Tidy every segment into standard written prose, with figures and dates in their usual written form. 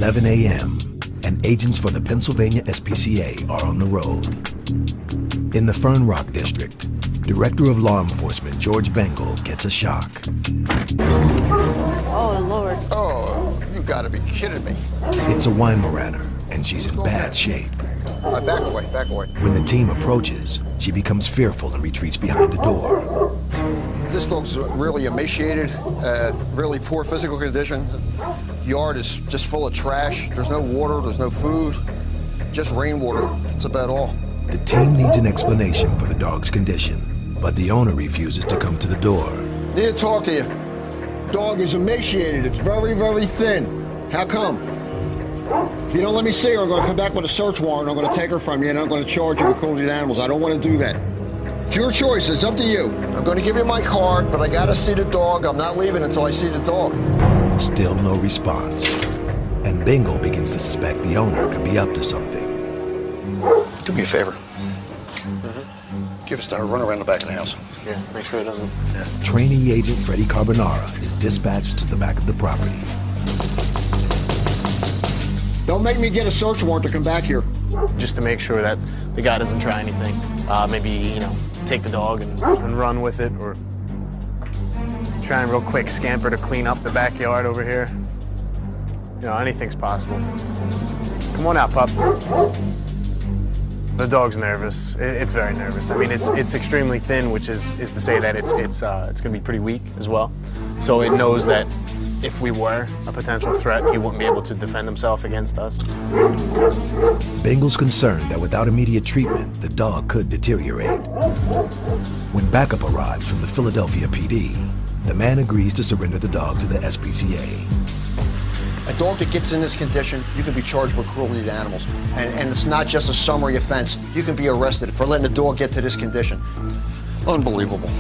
11 a.m., and agents for the Pennsylvania SPCA are on the road. In the Fern Rock District, Director of Law Enforcement George Bengal gets a shock. Oh, Lord. Oh, you gotta be kidding me. It's a Weimaraner, and she's in bad shape. Back away, back away. When the team approaches, she becomes fearful and retreats behind a door. This dog's really emaciated, really poor physical condition. The yard is just full of trash. There's no water, there's no food, just rainwater. That's about all. The team needs an explanation for the dog's condition, but the owner refuses to come to the door. Need to talk to you. Dog is emaciated. It's very, very thin. How come? If you don't let me see her, I'm going to come back with a search warrant. I'm going to take her from you, and I'm going to charge you with cruelty to animals. I don't want to do that. It's your choice. It's up to you. I'm going to give you my card, but I got to see the dog. I'm not leaving until I see the dog. Still no response. And Bengal begins to suspect the owner could be up to something. Do me a favor. Give us a run around the back of the house. Yeah, make sure it doesn't. Yeah. Trainee agent Freddie Carbonara is dispatched to the back of the property. Don't make me get a search warrant to come back here. Just to make sure that the guy doesn't try anything. Maybe, you know, take the dog and run with it, or try and real quick scamper to clean up the backyard over here. You know, anything's possible. Come on out, pup. The dog's nervous. It's very nervous. I mean, it's extremely thin, which is to say that it's going to be pretty weak as well. So it knows that if we were a potential threat, he wouldn't be able to defend himself against us. Bengal's concerned that without immediate treatment, the dog could deteriorate. When backup arrives from the Philadelphia PD, the man agrees to surrender the dog to the SPCA. A dog that gets in this condition, you can be charged with cruelty to animals. And it's not just a summary offense. You can be arrested for letting the dog get to this condition. Unbelievable.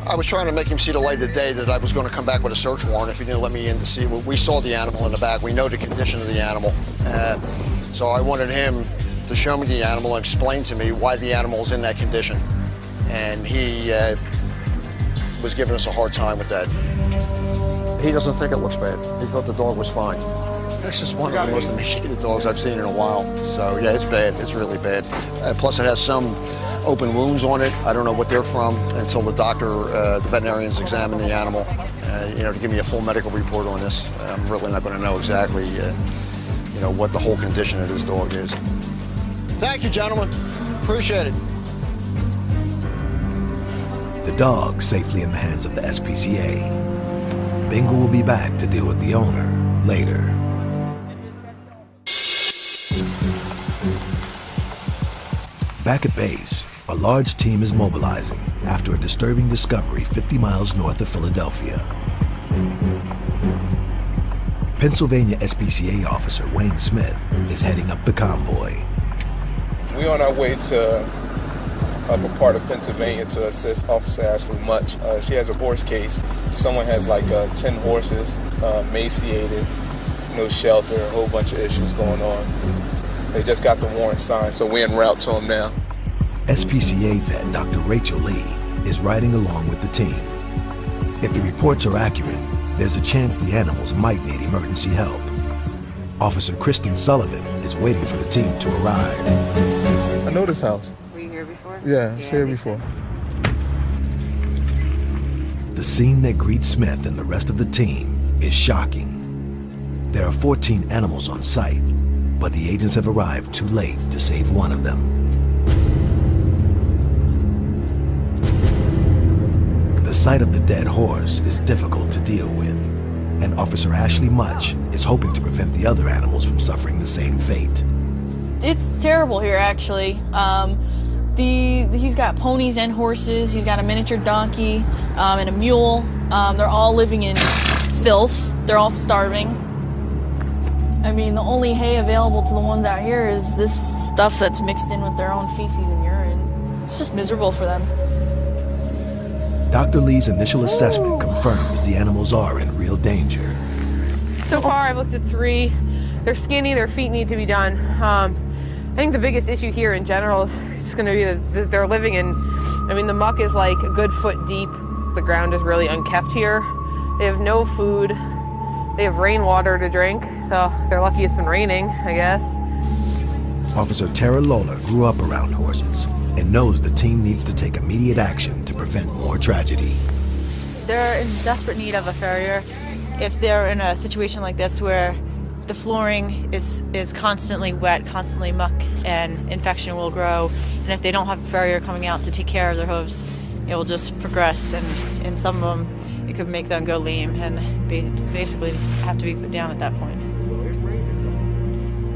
I was trying to make him see the light of the day that I was going to come back with a search warrant if he didn't let me in to see. We saw the animal in the back. We know the condition of the animal. So I wanted him to show me the animal and explain to me why the animal is in that condition. And he was giving us a hard time with that. He doesn't think it looks bad. He thought the dog was fine. This is one of the most emaciated dogs I've seen in a while. So yeah, it's bad. It's really bad. Plus it has some open wounds on it. I don't know what they're from until the doctor, the veterinarians examine the animal, you know, to give me a full medical report on this. I'm really not going to know exactly, you know, what the whole condition of this dog is. Thank you, gentlemen. Appreciate it. The dog safely in the hands of the SPCA. Bengal will be back to deal with the owner later. Back at base, a large team is mobilizing after a disturbing discovery 50 miles north of Philadelphia. Pennsylvania SPCA officer Wayne Smith is heading up the convoy. We're on our way to upper part of Pennsylvania to assist Officer Ashley Much. She has a horse case. Someone has like 10 horses, emaciated, no shelter, a whole bunch of issues going on. They just got the warrant signed, so we're en route to them now. SPCA vet Dr. Rachel Lee is riding along with the team. If the reports are accurate, there's a chance the animals might need emergency help. Officer Kristen Sullivan is waiting for the team to arrive. I know this house. Were you here before? Yeah, I was here before. The scene that greets Smith and the rest of the team is shocking. There are 14 animals on site, but the agents have arrived too late to save one of them. The sight of the dead horse is difficult to deal with, and Officer Ashley Much is hoping to prevent the other animals from suffering the same fate. It's terrible here, actually. He's got ponies and horses. He's got a miniature donkey and a mule. They're all living in filth. They're all starving. I mean, the only hay available to the ones out here is this stuff that's mixed in with their own feces and urine. It's just miserable for them. Dr. Lee's initial assessment confirms the animals are in real danger. So far, I've looked at 3. They're skinny, their feet need to be done. I think the biggest issue here in general is just going to be that they're living in, I mean, the muck is like a good foot deep. The ground is really unkept here. They have no food. They have rainwater to drink, so they're lucky it's been raining, I guess. Officer Tara Lawler grew up around horses and knows the team needs to take immediate action to prevent more tragedy. They're in desperate need of a farrier. If they're in a situation like this where the flooring is constantly wet, constantly muck, and infection will grow, and if they don't have a farrier coming out to take care of their hooves, it will just progress, and in some of them, it could make them go lame and basically have to be put down at that point.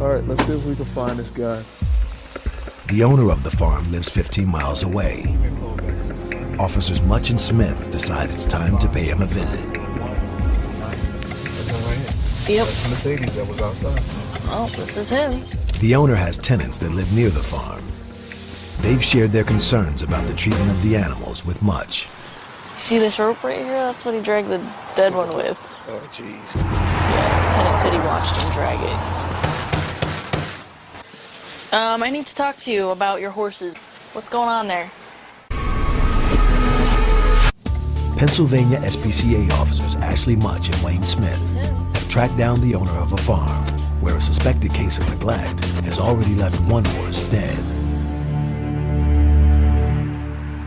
All right, let's see if we can find this guy. The owner of the farm lives 15 miles away. Officers Much and Smith decide it's time to pay him a visit. That's him right here. Yep. That's Mercedes that was outside. Well, this is him. The owner has tenants that live near the farm. They've shared their concerns about the treatment of the animals with Much. See this rope right here? That's what he dragged the dead one with. Oh, jeez. Yeah, the tenant said he watched him drag it. I need to talk to you about your horses. What's going on there? Pennsylvania SPCA officers Ashley Much and Wayne Smith have tracked down the owner of a farm where a suspected case of neglect has already left one horse dead.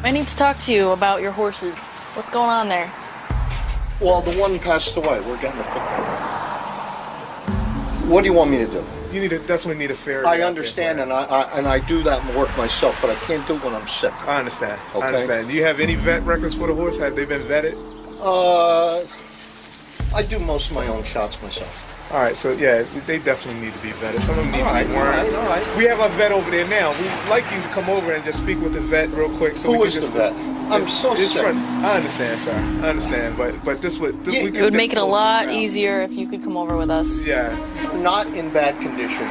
I need to talk to you about your horses. What's going on there? Well, the one passed away. We're getting it picked up. What do you want me to do? You definitely need a farrier. I understand, and I do that work myself, but I can't do it when I'm sick. I understand. Okay. I understand. Do you have any vet records for the horse? Have they been vetted? I do most of my own shots myself. All right, so yeah, they definitely need to be vetted. Some of them need to be wormed. All right. We have a vet over there now. We'd like you to come over and just speak with the vet real quick. So Who we is can just, the vet? I'm so sick. I understand, sir. I understand, but this would we It would make it a lot easier if you could come over with us. Yeah. They're not in bad condition.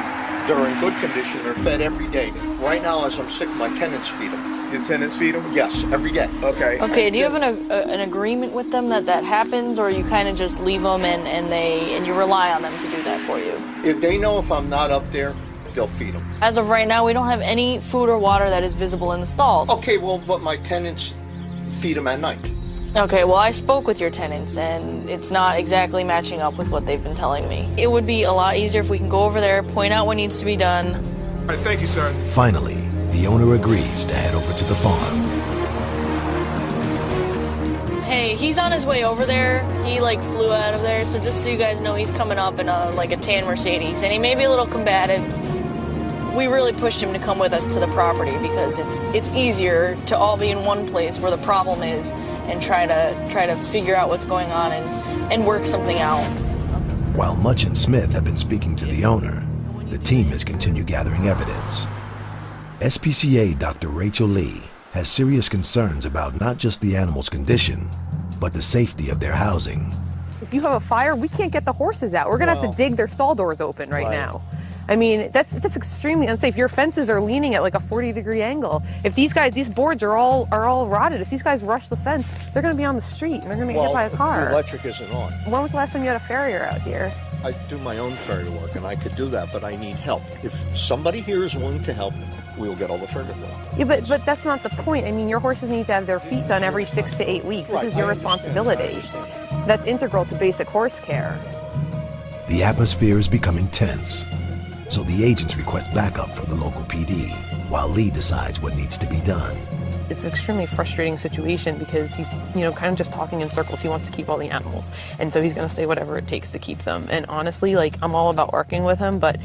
They're in good condition. They're fed every day. Right now, as I'm sick, my tenants feed them. Your tenants feed them? Yes, every day. Okay. Okay, do you have an agreement with them that happens, or you kind of just leave them and you rely on them to do that for you? If they know if I'm not up there, they'll feed them. As of right now, we don't have any food or water that is visible in the stalls. Okay, well, but my tenants feed them at night. Okay, well, I spoke with your tenants, and it's not exactly matching up with what they've been telling me. It would be a lot easier if we can go over there, point out what needs to be done. All right, thank you, sir. Finally, the owner agrees to head over to the farm. Hey, he's on his way over there. He flew out of there, so just so you guys know, he's coming up in a tan Mercedes, and he may be a little combative. We really pushed him to come with us to the property because it's easier to all be in one place where the problem is and try to figure out what's going on and work something out. While Much and Smith have been speaking to the owner, the team has continued gathering evidence. SPCA Dr. Rachel Lee has serious concerns about not just the animal's condition, but the safety of their housing. If you have a fire, we can't get the horses out. We're gonna have to dig their stall doors open right now. I mean, that's extremely unsafe. Your fences are leaning at a 40-degree angle. If these boards are all rotted, if these guys rush the fence, they're gonna be on the street and they're gonna get hit by a car. The electric isn't on. When was the last time you had a farrier out here? I do my own farrier work, and I could do that, but I need help. If somebody here is willing to help, we will get all the farrier work. Yeah, but that's not the point. I mean, your horses need to have their feet done every 6 to 8 weeks. This is your responsibility. That's integral to basic horse care. The atmosphere is becoming tense, so the agents request backup from the local PD, while Lee decides what needs to be done. It's an extremely frustrating situation because he's, kind of just talking in circles. He wants to keep all the animals. And so he's going to say whatever it takes to keep them. And honestly, I'm all about working with him, but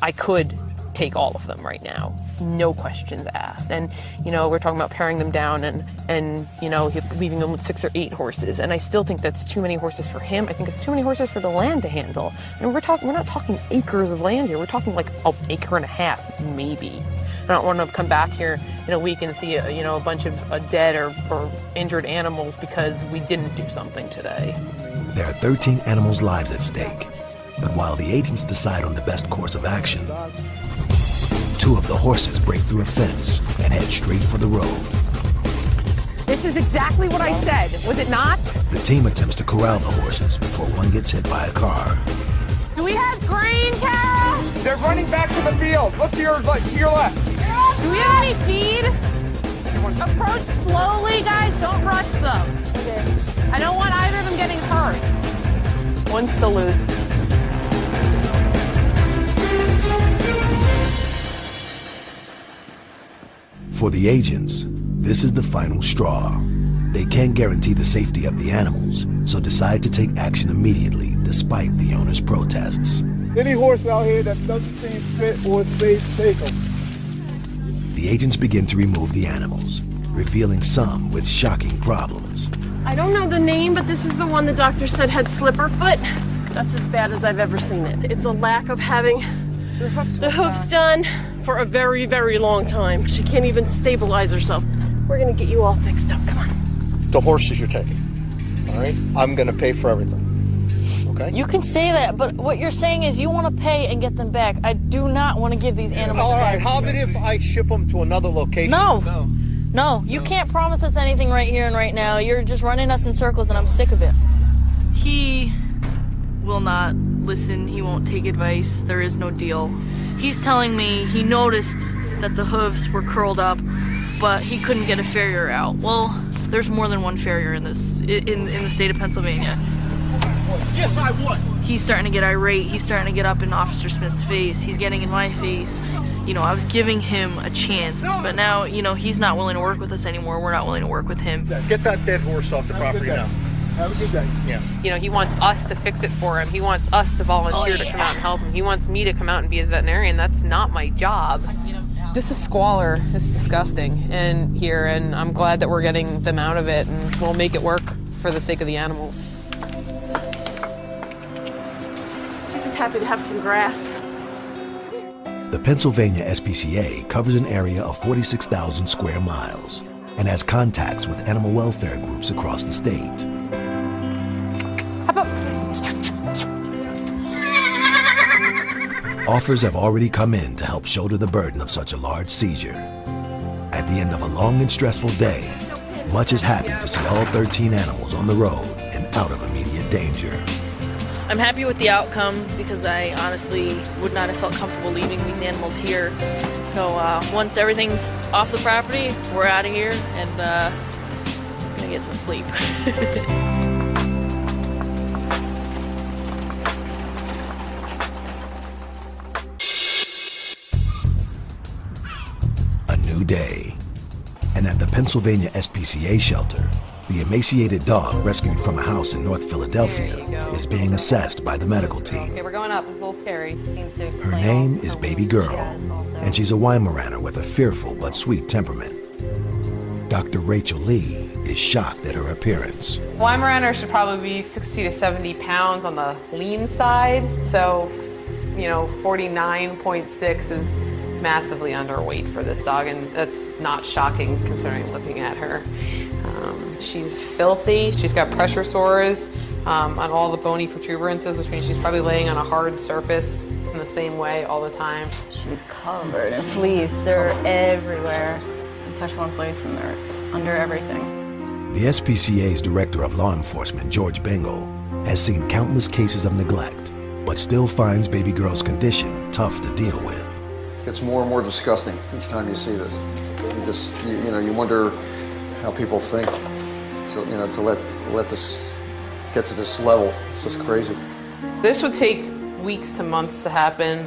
I could take all of them right now. No questions asked. And, we're talking about paring them down and leaving them with 6 or 8 horses. And I still think that's too many horses for him. I think it's too many horses for the land to handle. And we're not talking acres of land here. We're talking an acre and a half, maybe. I don't want to come back here in a week and see a bunch of dead or injured animals because we didn't do something today. There are 13 animals' lives at stake, but while the agents decide on the best course of action, 2 of the horses break through a fence and head straight for the road. This is exactly what I said, was it not? The team attempts to corral the horses before one gets hit by a car. Do we have grain, Tara? They're running back to the field. Look to your left. Do we have any feed? Approach slowly, guys. Don't rush them. Okay. I don't want either of them getting hurt. One's still loose. For the agents, this is the final straw. They can't guarantee the safety of the animals, so decide to take action immediately despite the owner's protests. Any horse out here that doesn't seem fit or safe, take them. The agents begin to remove the animals, revealing some with shocking problems. I don't know the name, but this is the one the doctor said had slipper foot. That's as bad as I've ever seen it. It's a lack of having the hoofs done for a very, very long time. She can't even stabilize herself. We're gonna get you all fixed up, come on. The horses you're taking, all right? I'm gonna pay for everything, okay? You can say that, but what you're saying is you want to pay and get them back. I do not want to give these animals All right, back. how about if I ship them to another location? No, you can't promise us anything right here and right now. You're just running us in circles and I'm sick of it. He will not listen. He won't take advice. There is no deal. He's telling me he noticed that the hooves were curled up, but he couldn't get a farrier out. Well, there's more than one farrier in the state of Pennsylvania. Yes, I would. He's starting to get irate. He's starting to get up in Officer Smith's face. He's getting in my face. You know, I was giving him a chance, but now, you know, he's not willing to work with us anymore. We're not willing to work with him. Get that dead horse off the property now. Have a good day. Yeah. You know, he wants us to fix it for him. He wants us to volunteer to come out and help him. He wants me to come out and be his veterinarian. That's not my job. Just a squalor. It's disgusting in here, and I'm glad that we're getting them out of it, and we'll make it work for the sake of the animals. She's just happy to have some grass. The Pennsylvania SPCA covers an area of 46,000 square miles and has contacts with animal welfare groups across the state. Offers have already come in to help shoulder the burden of such a large seizure. At the end of a long and stressful day, Much is happy to see all 13 animals on the road and out of immediate danger. I'm happy with the outcome because I honestly would not have felt comfortable leaving these animals here. So once everything's off the property, we're out of here and gonna get some sleep. A new day. And at the Pennsylvania SPCA shelter, the emaciated dog rescued from a house in North Philadelphia is being assessed by the medical team. Okay, we're going up. It's a little scary. Her name is Baby Girl, and she's a Weimaraner with a fearful but sweet temperament. Dr. Rachel Lee is shocked at her appearance. Weimaraner should probably be 60 to 70 pounds on the lean side. So, 49.6 is massively underweight for this dog, and that's not shocking considering looking at her. She's filthy. She's got pressure sores on all the bony protuberances, which means she's probably laying on a hard surface in the same way all the time. She's covered in fleas. They're everywhere. You touch one place and they're under everything. The SPCA's Director of Law Enforcement, George Bengal, has seen countless cases of neglect, but still finds Baby Girl's condition tough to deal with. It's more and more disgusting each time you see this. You wonder how people think to let this get to this level. It's just crazy. This would take weeks to months to happen.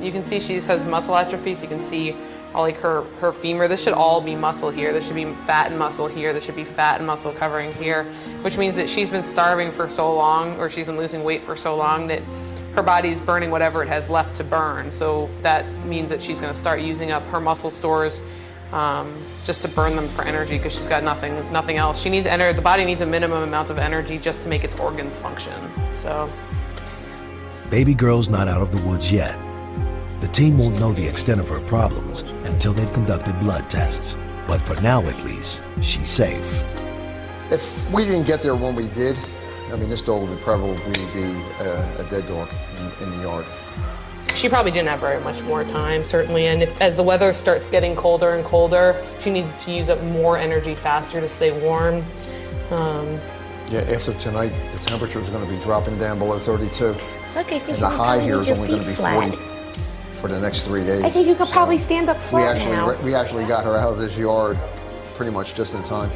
You can see she has muscle atrophy, so you can see all like her femur. This should all be muscle here. There should be fat and muscle here. There should be fat and muscle covering here, which means that she's been starving for so long, or she's been losing weight for so long that her body's burning whatever it has left to burn. So that means that she's going to start using up her muscle stores just to burn them for energy because she's got nothing else. She needs energy. The body needs a minimum amount of energy just to make its organs function. So, Baby Girl's not out of the woods yet. The team won't know the extent of her problems until they've conducted blood tests. But for now, at least, she's safe. If we didn't get there when we did, this dog would probably be a dead dog in the yard. she probably didn't have very much more time, certainly. And as the weather starts getting colder and colder, she needs to use up more energy faster to stay warm. Yeah, after tonight, the temperature is going to be dropping down below 32. Look, I think and the high here is only going to be 40 for the next 3 days. I think you could probably stand up flat now. We actually got her out of this yard pretty much just in time.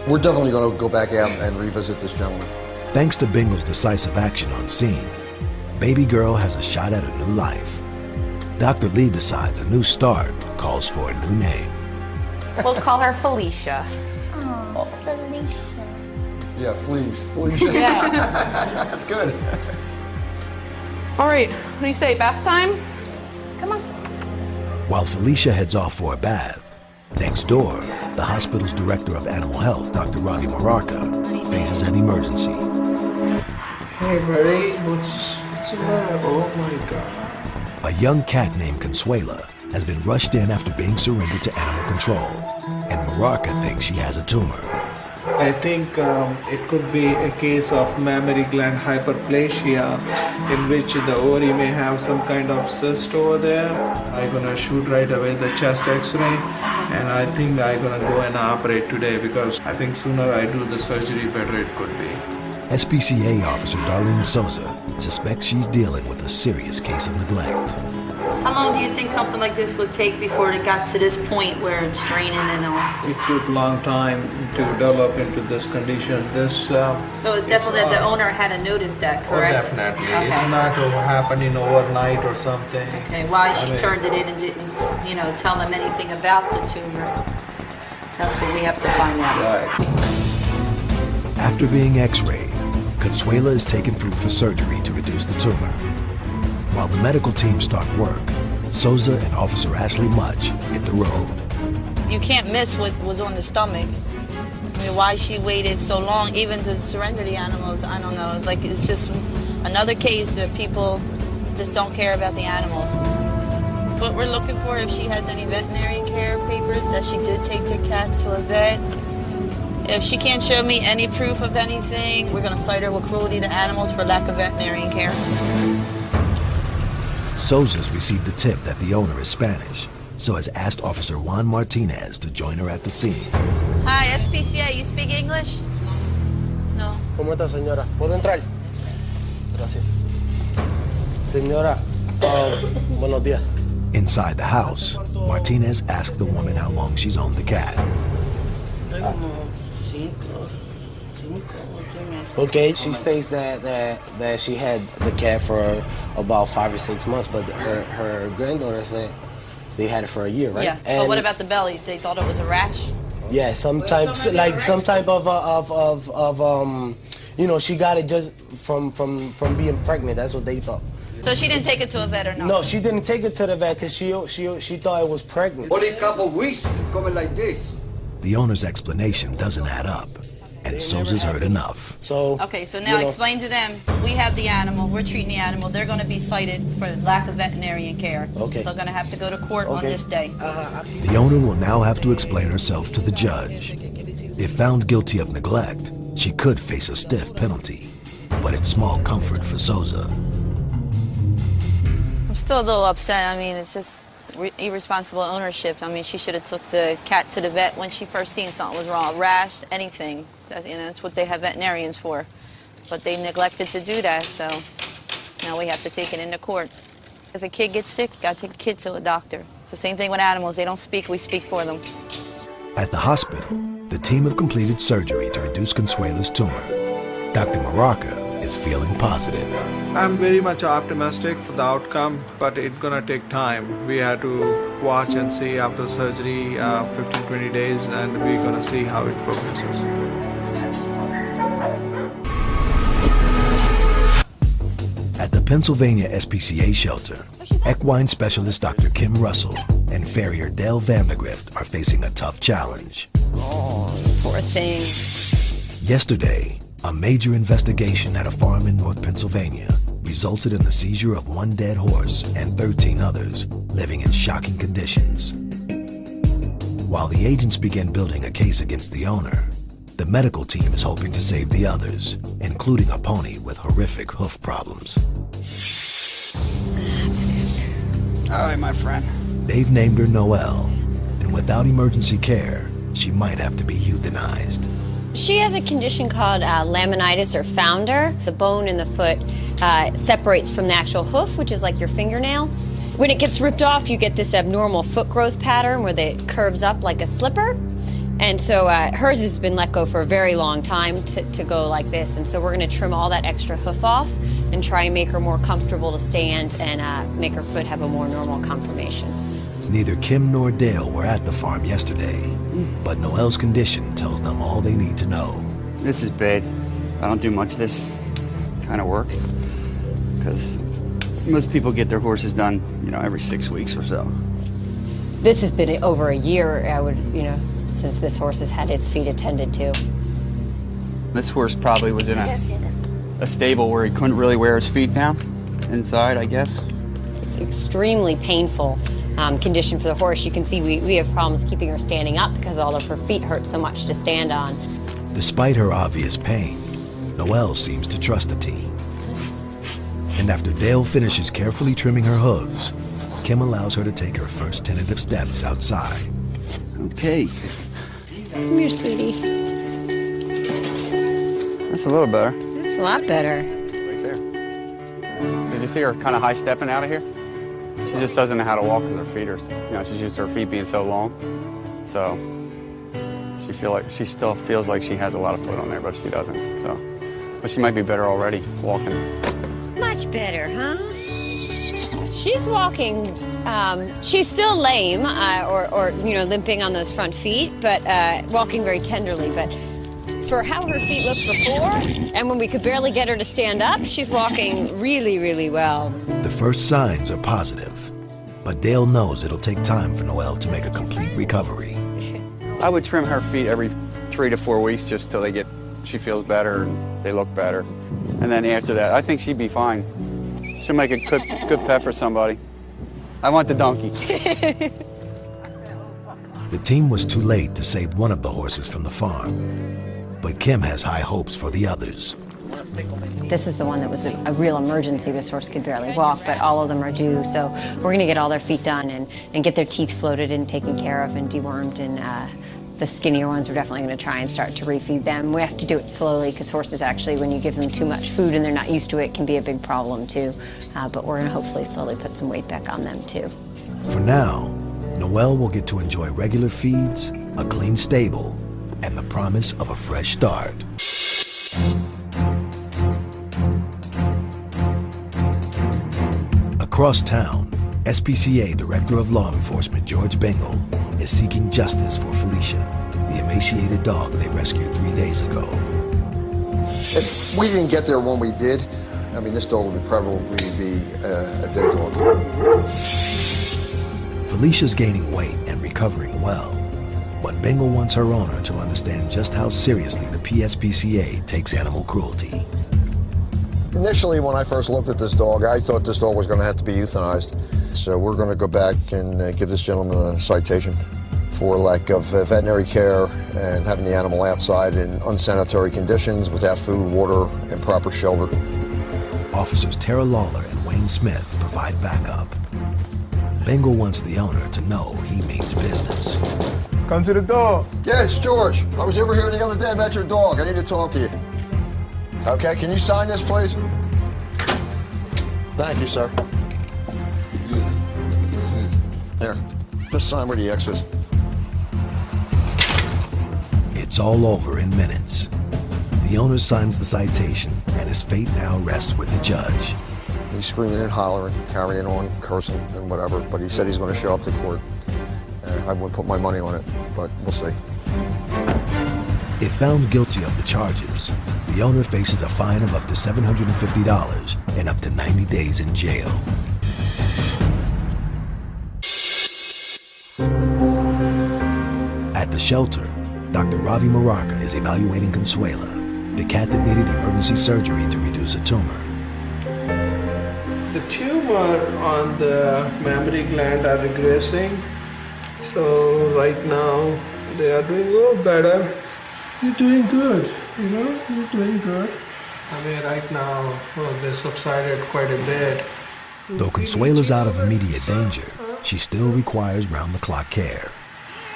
We're definitely going to go back out and revisit this gentleman. Thanks to Bingle's decisive action on scene, baby girl has a shot at a new life. Dr. Lee decides a new start calls for a new name. We'll call her Felicia. Oh, Felicia. Yeah, Felicia. Yeah. That's good. All right, what do you say, bath time? Come on. While Felicia heads off for a bath, next door, the hospital's director of animal health, Dr. Ravi Mararka, faces an emergency. Hey, buddy, what's the matter? Oh my God. A young cat named Consuela has been rushed in after being surrendered to animal control, and Mararka thinks she has a tumor. I think it could be a case of mammary gland hyperplasia in which the ovary may have some kind of cyst over there. I'm gonna shoot right away the chest x-ray, and I think I'm gonna go and operate today because I think sooner I do the surgery, better it could be. SPCA officer Darlene Souza suspects she's dealing with a serious case of neglect. How long do you think something like this would take before it got to this point where it's draining and all? It took a long time to develop into this condition. So it's definitely that the owner hadn't noticed that, correct? Oh, definitely. Okay. It's not happening overnight or something. Okay, why she turned it in and didn't, tell them anything about the tumor? That's what we have to find out. Right. After being x-rayed, Consuela is taken through for surgery to reduce the tumor. While the medical team start work, Souza and Officer Ashley Much hit the road. You can't miss what was on the stomach. I mean, why she waited so long even to surrender the animals, I don't know. Like, it's just another case of people just don't care about the animals. What we're looking for, if she has any veterinary care papers that she did take the cat to a vet. If she can't show me any proof of anything, we're gonna cite her with cruelty to animals for lack of veterinary care. Souza's received the tip that the owner is Spanish, so has asked Officer Juan Martinez to join her at the scene. Hi, SPCA, you speak English? No. ¿Cómo está, señora? ¿Puedo entrar? Gracias. Señora, buenos días. Inside the house, Martinez asks the woman how long she's owned the cat. Okay, she states that she had the cat for about 5 or 6 months, but her granddaughter said they had it for a year, right? Yeah, and but what about the belly? They thought it was a rash? Yeah, sometimes like some type of she got it just from being pregnant. That's what they thought. So she didn't take it to a vet or no? No, she didn't take it to the vet because she thought it was pregnant. Only a couple weeks coming like this. The owner's explanation doesn't add up, and Souza's heard enough. Okay, so now explain to them, we have the animal, we're treating the animal, they're going to be cited for lack of veterinarian care. Okay. They're going to have to go to court on this day. The owner will now have to explain herself to the judge. If found guilty of neglect, she could face a stiff penalty, but it's small comfort for Souza. I'm still a little upset. I mean, it's just irresponsible ownership. I mean, she should have took the cat to the vet when she first seen something was wrong. A rash, anything. That's what they have veterinarians for. But they neglected to do that, so now we have to take it into court. If a kid gets sick, gotta take the kid to a doctor. It's the same thing with animals. They don't speak, we speak for them. At the hospital, the team have completed surgery to reduce Consuela's tumor. Dr. Mararka is feeling positive. I'm very much optimistic for the outcome, but it's gonna take time. We have to watch and see after surgery, 15-20 days, and we're gonna see how it progresses. At the Pennsylvania SPCA shelter, equine specialist Dr. Kim Russell and farrier Dale Vandergrift are facing a tough challenge. Oh, poor thing. Yesterday, a major investigation at a farm in North Pennsylvania resulted in the seizure of one dead horse and 13 others living in shocking conditions. While the agents begin building a case against the owner, the medical team is hoping to save the others, including a pony with horrific hoof problems. That's it. All right, my friend. They've named her Noelle, and without emergency care, she might have to be euthanized. She has a condition called laminitis or founder. The bone in the foot separates from the actual hoof, which is like your fingernail. When it gets ripped off, you get this abnormal foot growth pattern where it curves up like a slipper. And so hers has been let go for a very long time to go like this. And so we're going to trim all that extra hoof off and try and make her more comfortable to stand and make her foot have a more normal conformation. Neither Kim nor Dale were at the farm yesterday, but Noelle's condition tells them all they need to know. This is bad. I don't do much of this kind of work because most people get their horses done, every 6 weeks or so. This has been over a year, since this horse has had its feet attended to. This horse probably was in a stable where he couldn't really wear his feet down inside, I guess. It's extremely painful condition for the horse. You can see we have problems keeping her standing up because all of her feet hurt so much to stand on. Despite her obvious pain, Noelle seems to trust the team. And after Dale finishes carefully trimming her hooves, Kim allows her to take her first tentative steps outside. Okay. Come here, sweetie. That's a little better. It's a lot better. Right there. Did you see her kind of high stepping out of here? She just doesn't know how to walk because her feet are, she's used to her feet being so long. So she still feels like she has a lot of foot on there, but she doesn't. So, but she might be better already walking. Much better, huh? She's walking. She's still lame, or limping on those front feet, but walking very tenderly. But for how her feet looked before, and when we could barely get her to stand up, she's walking really, really well. The first signs are positive, but Dale knows it'll take time for Noelle to make a complete recovery. I would trim her feet every 3 to 4 weeks just till she feels better and they look better. And then after that, I think she'd be fine. She'll make a good pet for somebody. I want the donkey. The team was too late to save one of the horses from the farm, but Kim has high hopes for the others. This is the one that was a real emergency. This horse could barely walk, but all of them are due. So we're going to get all their feet done and get their teeth floated and taken care of and dewormed. And the skinnier ones, we're definitely going to try and start to refeed them. We have to do it slowly because horses actually, when you give them too much food and they're not used to it, can be a big problem too. But we're going to hopefully slowly put some weight back on them too. For now, Noelle will get to enjoy regular feeds, a clean stable, and the promise of a fresh start. Across town, SPCA Director of Law Enforcement George Bengal is seeking justice for Felicia, the emaciated dog they rescued 3 days ago. If we didn't get there when we did, this dog would probably be a dead dog. Felicia's gaining weight and recovering well, but Bengal wants her owner to understand just how seriously the PSPCA takes animal cruelty. Initially, when I first looked at this dog, I thought this dog was going to have to be euthanized. So we're going to go back and give this gentleman a citation for lack of veterinary care and having the animal outside in unsanitary conditions without food, water, and proper shelter. Officers Tara Lawler and Wayne Smith provide backup. Bengal wants the owner to know he means business. Come to the door. Yeah, it's George. I was over here the other day about your dog. I need to talk to you. Okay, can you sign this, please? Thank you, sir. There, just sign where the X is. It's all over in minutes. The owner signs the citation, and his fate now rests with the judge. He's screaming and hollering, carrying on, cursing, and whatever, but he said he's going to show up to court. I wouldn't put my money on it, but we'll see. If found guilty of the charges, the owner faces a fine of up to $750 and up to 90 days in jail. At the shelter, Dr. Ravi Maraca is evaluating Consuela, the cat that needed emergency surgery to reduce a tumor. The tumor on the mammary gland are regressing, so right now they are doing a little better. You're doing good, you're doing good. Right now, they subsided quite a bit. Though Consuela's out of immediate danger, she still requires round-the-clock care.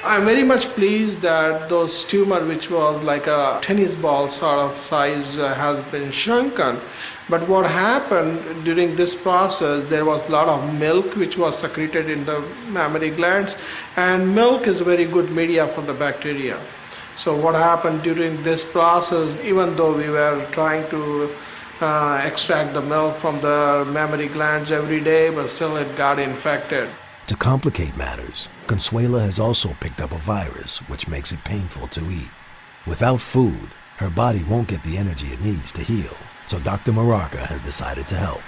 I'm very much pleased that those tumor, which was like a tennis ball sort of size, has been shrunken. But what happened during this process, there was a lot of milk which was secreted in the mammary glands, and milk is a very good media for the bacteria. So what happened during this process, even though we were trying to extract the milk from the mammary glands every day, but still it got infected. To complicate matters, Consuela has also picked up a virus which makes it painful to eat. Without food, her body won't get the energy it needs to heal, so Dr. Maraca has decided to help.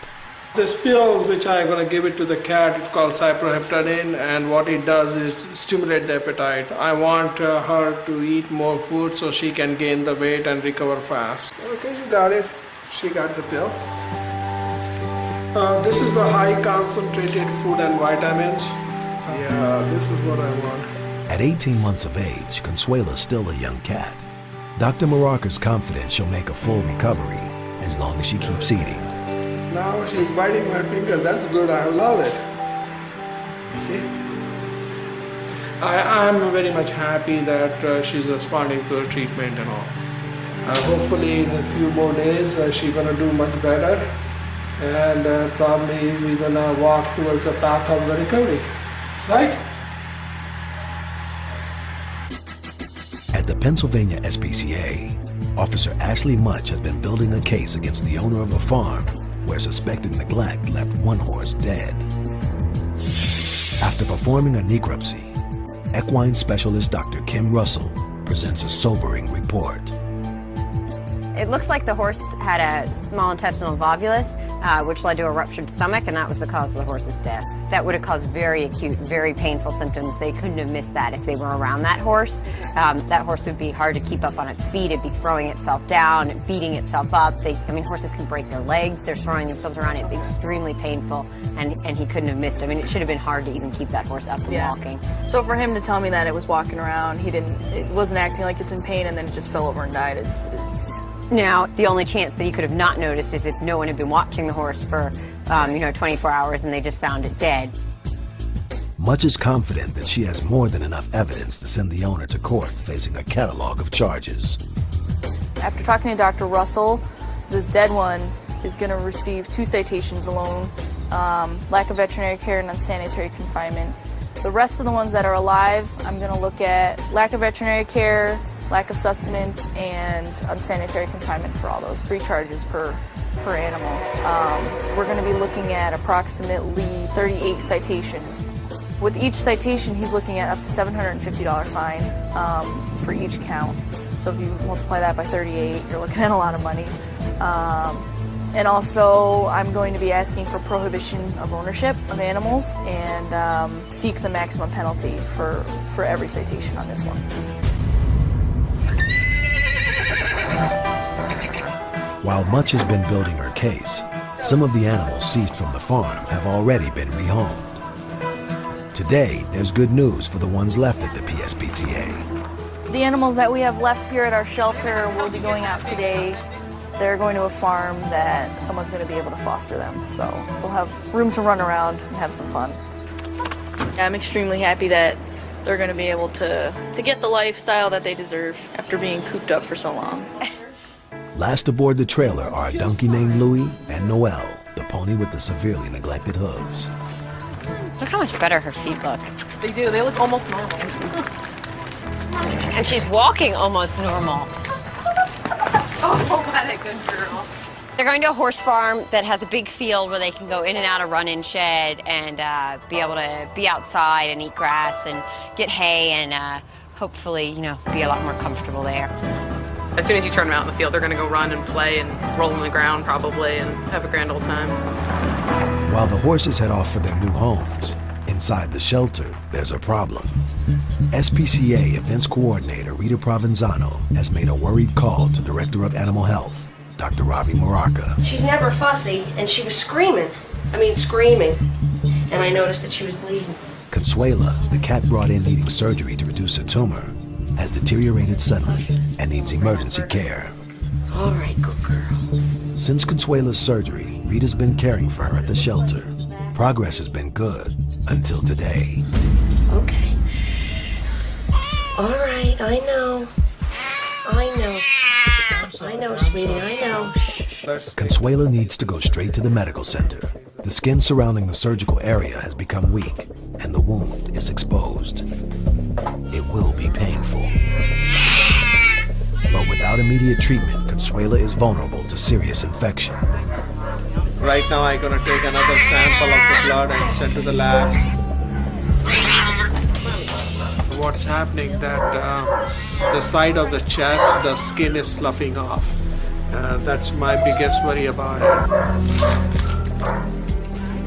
This pill, which I'm going to give it to the cat, it's called cyproheptadine, and what it does is stimulate the appetite. I want her to eat more food so she can gain the weight and recover fast. Okay, you got it. She got the pill. This is the high concentrated food and vitamins. Yeah, this is what I want. At 18 months of age, Consuela's still a young cat. Dr. Maraca's confident she'll make a full recovery as long as she keeps eating. Now she's biting my finger. That's good. I love it. See? I'm very much happy that she's responding to the treatment and all. Hopefully in a few more days she's going to do much better, and probably we're going to walk towards the path of the recovery. Right? At the Pennsylvania SPCA, Officer Ashley Much has been building a case against the owner of a farm where suspected neglect left one horse dead. After performing a necropsy, equine specialist Dr. Kim Russell presents a sobering report. It looks like the horse had a small intestinal volvulus, which led to a ruptured stomach, and that was the cause of the horse's death. That would have caused very acute, very painful symptoms. They couldn't have missed that if they were around that horse. That horse would be hard to keep up on its feet. It'd be throwing itself down, beating itself up. Horses can break their legs. They're throwing themselves around. It's extremely painful, and he couldn't have missed. It should have been hard to even keep that horse up and walking. So for him to tell me that it was walking around, it wasn't acting like it's in pain, and then it just fell over and died. Now, the only chance that he could have not noticed is if no one had been watching the horse for, 24 hours and they just found it dead. Much is confident that she has more than enough evidence to send the owner to court facing a catalog of charges. After talking to Dr. Russell, the dead one is going to receive 2 citations alone, lack of veterinary care and unsanitary confinement. The rest of the ones that are alive, I'm going to look at lack of veterinary care, lack of sustenance, and unsanitary confinement for all those 3 charges per animal. We're going to be looking at approximately 38 citations. With each citation, he's looking at up to $750 fine for each count. So if you multiply that by 38, you're looking at a lot of money. And also, I'm going to be asking for prohibition of ownership of animals and seek the maximum penalty for every citation on this one. While Much has been building her case, some of the animals seized from the farm have already been rehomed. Today, there's good news for the ones left at the PSPTA. The animals that we have left here at our shelter will be going out today. They're going to a farm that someone's going to be able to foster them, so they'll have room to run around and have some fun. I'm extremely happy that they're going to be able to get the lifestyle that they deserve after being cooped up for so long. Last aboard the trailer are a donkey named Louie and Noelle, the pony with the severely neglected hooves. Look how much better her feet look. They do. They look almost normal. And she's walking almost normal. Oh, what a good girl. They're going to a horse farm that has a big field where they can go in and out of run-in shed and be able to be outside and eat grass and get hay and hopefully, be a lot more comfortable there. As soon as you turn them out in the field, they're going to go run and play and roll on the ground probably and have a grand old time. While the horses head off for their new homes, inside the shelter, there's a problem. SPCA Events Coordinator Rita Provenzano has made a worried call to Director of Animal Health, Dr. Ravi Maraca. She's never fussy, and she was screaming. Screaming. And I noticed that she was bleeding. Consuela, the cat brought in needing surgery to reduce a tumor, has deteriorated suddenly and needs emergency care. All right, good girl. Since Consuela's surgery, Rita's been caring for her at the shelter. Progress has been good until today. Okay. All right, I know. I know, sweetie, I know. Consuela needs to go straight to the medical center. The skin surrounding the surgical area has become weak, and the wound is exposed. It will be painful. But without immediate treatment, Consuela is vulnerable to serious infection. Right now I'm gonna take another sample of the blood and send to the lab. What's happening that the side of the chest, the skin is sloughing off. That's my biggest worry about it.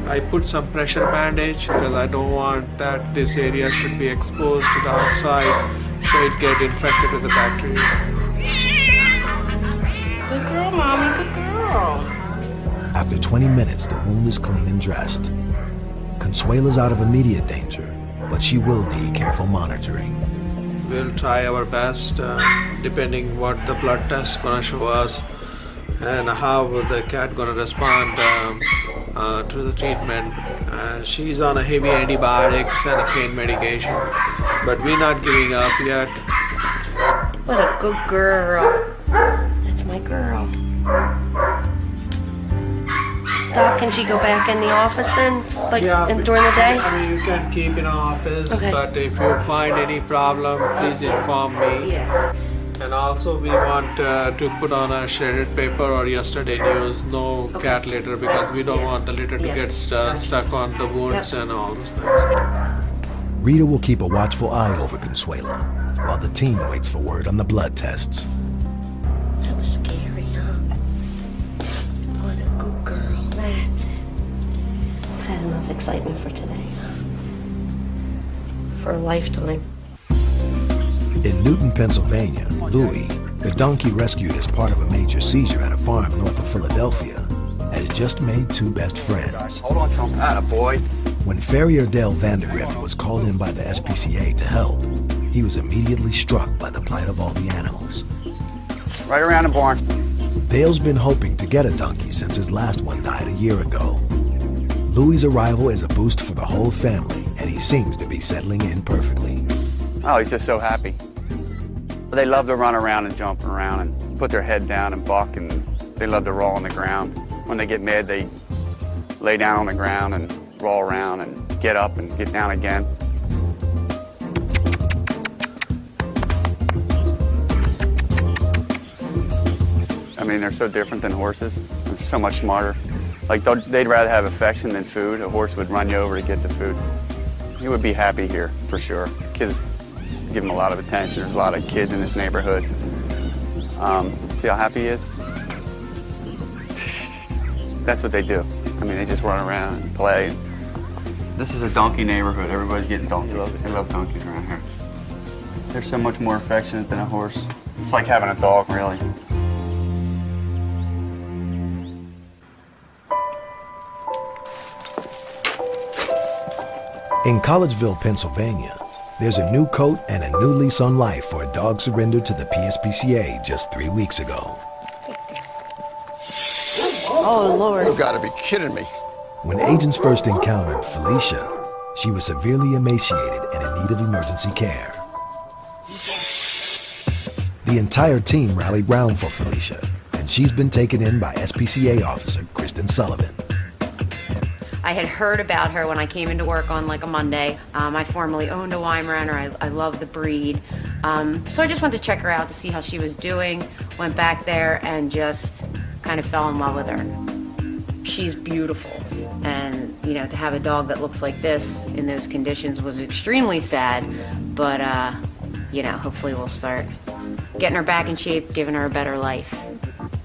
I put some pressure bandage because I don't want that this area should be exposed to the outside so it get infected with the bacteria. Good girl, Mommy, good girl. After 20 minutes, the wound is clean and dressed. Consuela's out of immediate danger, but she will need careful monitoring. We'll try our best, depending what the blood test gonna show us and how the cat gonna respond to the treatment. She's on a heavy antibiotics and a pain medication, but we're not giving up yet. What a good girl. That's my girl. Doc, can she go back in the office then, during the day? I mean, you can keep in office, okay. But if you find any problem, please inform me. Yeah. And also we want to put on a shredded paper or yesterday news, no cat litter, because we don't want the litter to get stuck on the wounds and all those things. Rita will keep a watchful eye over Consuela, while the team waits for word on the blood tests. That was scary, huh? What a good girl, that's it. I've had enough excitement for today. For a lifetime. In Newton, Pennsylvania, Louie, the donkey rescued as part of a major seizure at a farm north of Philadelphia, has just made two best friends. Hold on, Trump. Attaboy. When farrier Dale Vandergrift was called in by the SPCA to help, he was immediately struck by the plight of all the animals. Right around the barn. Dale's been hoping to get a donkey since his last one died a year ago. Louie's arrival is a boost for the whole family, and he seems to be settling in perfectly. Oh, he's just so happy. They love to run around and jump around and put their head down and buck, and they love to roll on the ground. When they get mad, they lay down on the ground and roll around and get up and get down again. I mean, they're so different than horses. They're so much smarter. Like, they'd rather have affection than food. A horse would run you over to get the food. He would be happy here, for sure. Kids give him a lot of attention. There's a lot of kids in this neighborhood. See how happy he is? That's what they do. I mean, they just run around and play. This is a donkey neighborhood. Everybody's getting donkeys. They love donkeys around here. They're so much more affectionate than a horse. It's like having a dog, really. In Collegeville, Pennsylvania, there's a new coat and a new lease on life for a dog surrendered to the PSPCA just 3 weeks ago. Oh, Lord. You've got to be kidding me. When agents first encountered Felicia, she was severely emaciated and in need of emergency care. The entire team rallied round for Felicia, and she's been taken in by SPCA officer Kristen Sullivan. I had heard about her when I came into work on like a Monday. I formerly owned a Weimaraner. I love the breed. So I just wanted to check her out to see how she was doing. Went back there and just kind of fell in love with her. She's beautiful. And, you know, to have a dog that looks like this in those conditions was extremely sad. But, you know, hopefully we'll start getting her back in shape, giving her a better life.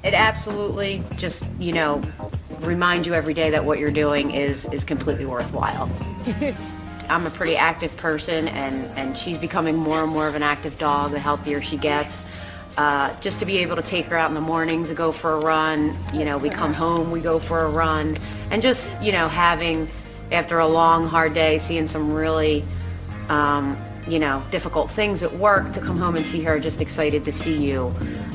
It absolutely just, you know, remind you every day that what you're doing is completely worthwhile. I'm a pretty active person, and she's becoming more and more of an active dog the healthier she gets. Just to be able to take her out in the mornings and go for a run, you know, we come home, we go for a run, and just, you know, having, after a long, hard day, seeing some really, you know, difficult things at work, to come home and see her just excited to see you,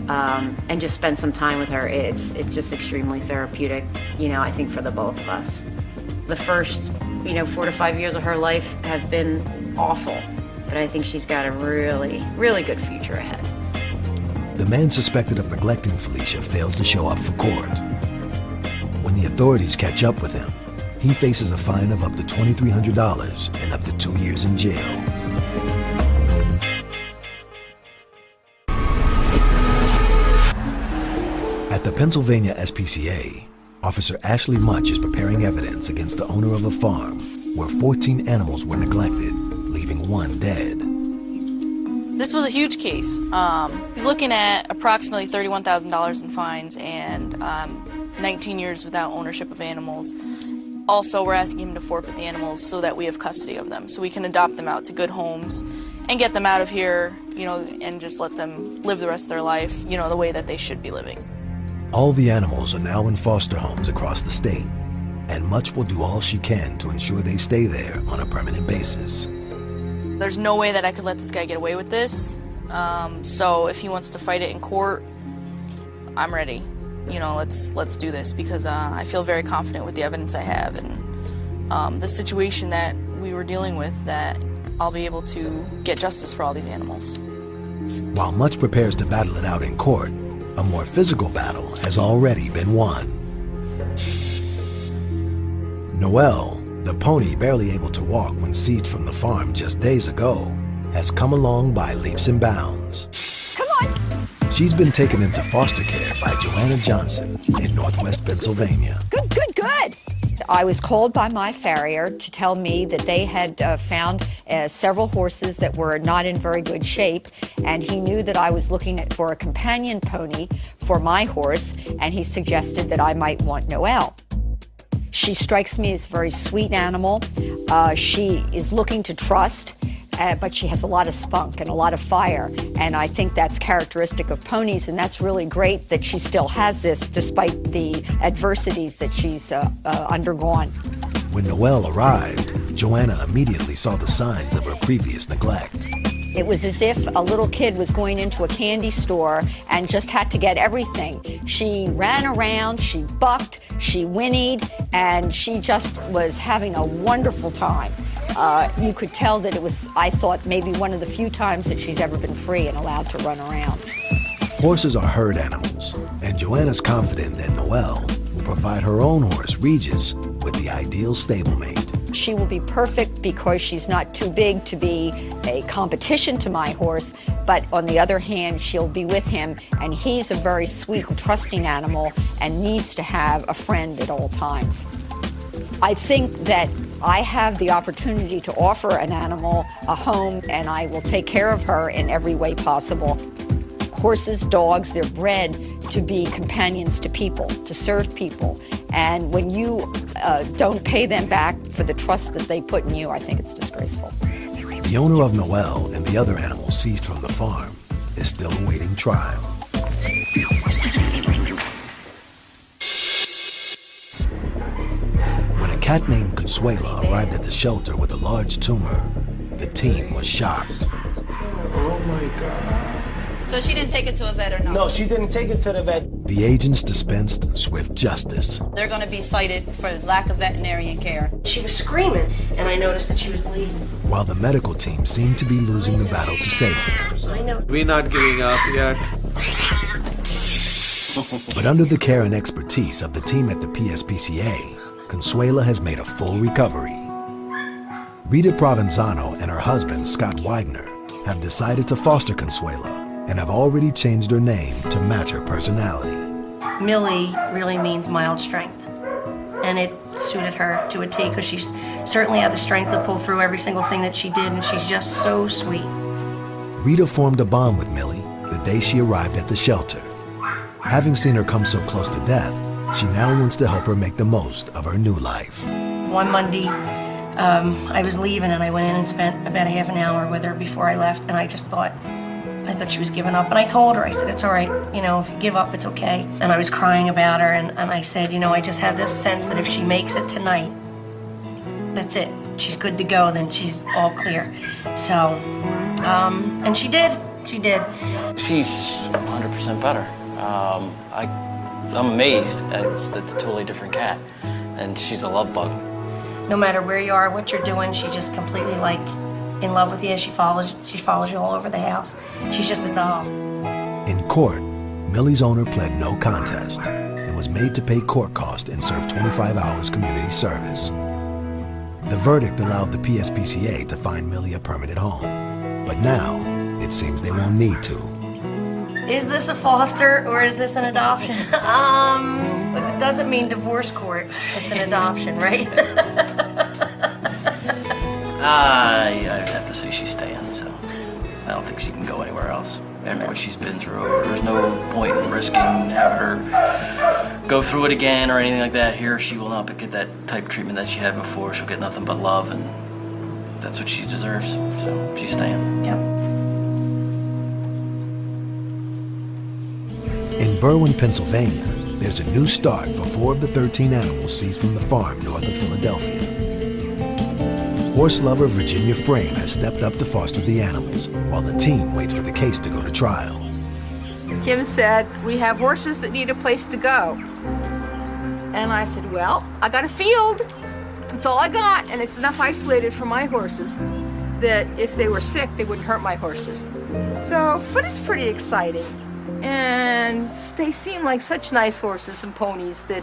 and just spend some time with her. It's just extremely therapeutic, you know, I think for the both of us. The first, you know, 4 to 5 years of her life have been awful. but I think she's got a really, really good future ahead. The man suspected of neglecting Felicia failed to show up for court. When the authorities catch up with him, he faces a fine of up to $2,300 and up to 2 years in jail. At the Pennsylvania SPCA, Officer Ashley Much is preparing evidence against the owner of a farm where 14 animals were neglected, leaving one dead. This was a huge case. He's looking at approximately $31,000 in fines and 19 years without ownership of animals. Also, we're asking him to forfeit the animals so that we have custody of them, so we can adopt them out to good homes and get them out of here, you know, and just let them live the rest of their life, you know, the way that they should be living. All the animals are now in foster homes across the state, and Much will do all she can to ensure they stay there on a permanent basis. There's no way that I could let this guy get away with this, so if he wants to fight it in court, I'm ready. You know, let's do this, because I feel very confident with the evidence I have and the situation that we were dealing with, that I'll be able to get justice for all these animals. While Much prepares to battle it out in court, a more physical battle has already been won. Noelle, the pony barely able to walk when seized from the farm just days ago, has come along by leaps and bounds. Come on! She's been taken into foster care by Joanna Johnson in Northwest Pennsylvania. Good, good, good! I was called by my farrier to tell me that they had found several horses that were not in very good shape, and he knew that I was looking for a companion pony for my horse, and he suggested that I might want Noelle. She strikes me as a very sweet animal. She is looking to trust, but she has a lot of spunk and a lot of fire, and I think that's characteristic of ponies, and that's really great that she still has this despite the adversities that she's undergone. When Noelle arrived, Joanna immediately saw the signs of her previous neglect. It was as if a little kid was going into a candy store and just had to get everything. She ran around, she bucked, she whinnied, and she just was having a wonderful time. You could tell that it was, I thought, maybe one of the few times that she's ever been free and allowed to run around. Horses are herd animals, and Joanna's confident that Noelle will provide her own horse, Regis, with the ideal stablemate. She will be perfect because she's not too big to be a competition to my horse, but on the other hand, she'll be with him, and he's a very sweet, trusting animal and needs to have a friend at all times. I think that I have the opportunity to offer an animal a home, and I will take care of her in every way possible. Horses, dogs, they're bred to be companions to people, to serve people. And when you don't pay them back for the trust that they put in you, I think it's disgraceful. The owner of Noelle and the other animals seized from the farm is still awaiting trial. When a cat named Consuela arrived at the shelter with a large tumor, the team was shocked. Oh my God. So she didn't take it to a vet or no? No, she didn't take it to the vet. The agents dispensed swift justice. They're going to be cited for lack of veterinarian care. She was screaming, and I noticed that she was bleeding. While the medical team seemed to be losing the battle to save her. I know. We're not giving up yet. But under the care and expertise of the team at the PSPCA, Consuela has made a full recovery. Rita Provenzano and her husband, Scott Widener, have decided to foster Consuela and have already changed her name to match her personality. Millie really means mild strength, and it suited her to a T because she certainly had the strength to pull through every single thing that she did, and she's just so sweet. Rita formed a bond with Millie the day she arrived at the shelter. Having seen her come so close to death, she now wants to help her make the most of her new life. One Monday, I was leaving, and I went in and spent about a half an hour with her before I left, and I thought she was giving up. And I told her, I said, it's all right, you know, if you give up, it's okay. And I was crying about her, and I said, you know, I just have this sense that if she makes it tonight, that's it. She's good to go, then she's all clear. So, and she did. She did. She's 100% better. I'm amazed. It's a totally different cat, and she's a love bug. No matter where you are, what you're doing, she just completely, like, in love with you. She follows you all over the house. She's just a doll. In court, Millie's owner pled no contest and was made to pay court costs and serve 25 hours community service. The verdict allowed the PSPCA to find Millie a permanent home, but now it seems they won't need to. Is this a foster or is this an adoption? It doesn't mean divorce court. It's an adoption, right? I'd have to say she's staying, so I don't think she can go anywhere else. After what she's been through, there's no point in risking having her go through it again or anything like that. Here, she will not get that type of treatment that she had before. She'll get nothing but love, and that's what she deserves, so she's staying. Yep. In Berwyn, Pennsylvania, there's a new start for 4 of the 13 animals seized from the farm north of Philadelphia. Horse lover Virginia Frame has stepped up to foster the animals while the team waits for the case to go to trial. Kim said, we have horses that need a place to go. And I said, well, I got a field. That's all I got, and it's enough isolated for my horses that if they were sick, they wouldn't hurt my horses. So, but it's pretty exciting. And they seem like such nice horses and ponies that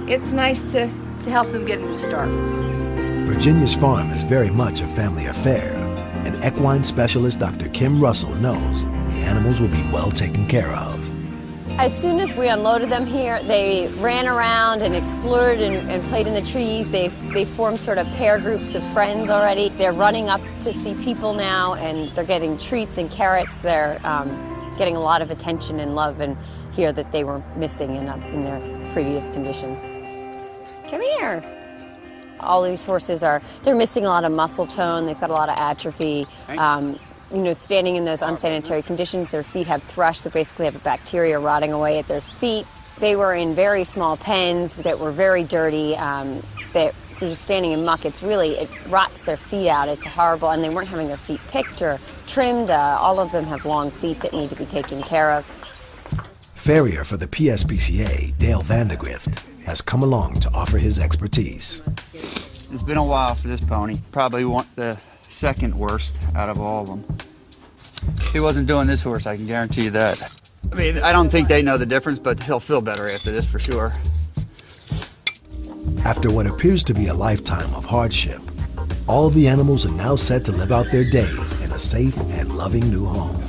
it's nice to help them get a new start. Virginia's farm is very much a family affair, and equine specialist Dr. Kim Russell knows the animals will be well taken care of. As soon as we unloaded them here, they ran around and explored and played in the trees. They formed sort of pair groups of friends already. They're running up to see people now, and they're getting treats and carrots. They're getting a lot of attention and love and here that they were missing in their previous conditions. Come here. All these horses they're missing a lot of muscle tone. They've got a lot of atrophy. Standing in those unsanitary conditions, their feet have thrush, so basically have a bacteria rotting away at their feet. They were in very small pens that were very dirty. They're just standing in muck. It rots their feet out. It's horrible, and they weren't having their feet picked or trimmed. All of them have long feet that need to be taken care of. Farrier for the PSPCA, Dale Vandergrift, has come along to offer his expertise. It's been a while for this pony. Probably the second worst out of all of them. He wasn't doing this horse, I can guarantee you that. I mean, I don't think they know the difference, but he'll feel better after this for sure. After what appears to be a lifetime of hardship, all of the animals are now set to live out their days in a safe and loving new home.